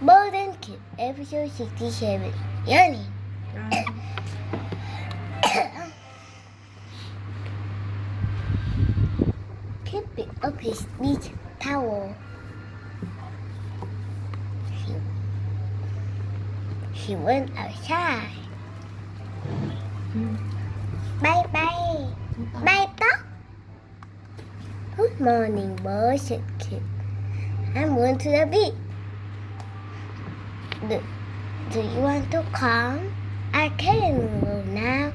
Golden Kid, episode 67. Yanni. Kid picked up his beach towel. He went outside. Bye bye. Bye bye. Good morning, boy, said Kid. I'm going to the beach. Do you want to come? I can go now.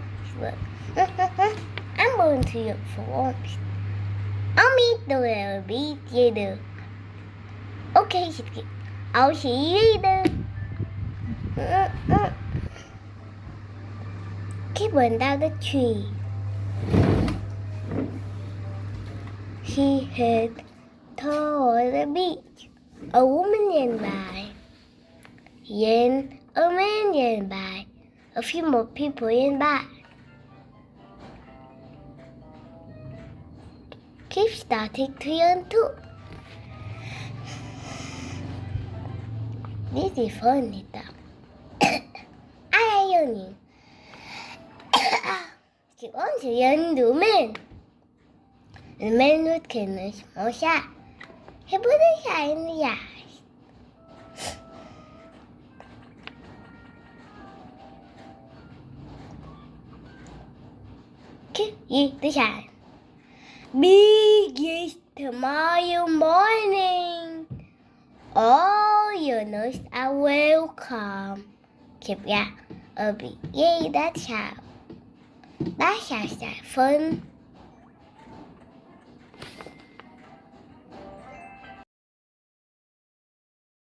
I'm going to look for worms. I'll meet the little beach later. Okay, said Kid. I'll see you later. Kid went down the tree. He head toward the beach. A woman ran by. Then a man ran by. A few more people ran by. Kid started to run too. This is funny though. I am running. She wants to run to man. The man was carrying a small shot. He put a shot in the eyes. Kid eat the shot. Biggest tomorrow morning. All your nerves are welcome. Kid got a big yay that sounds like fun.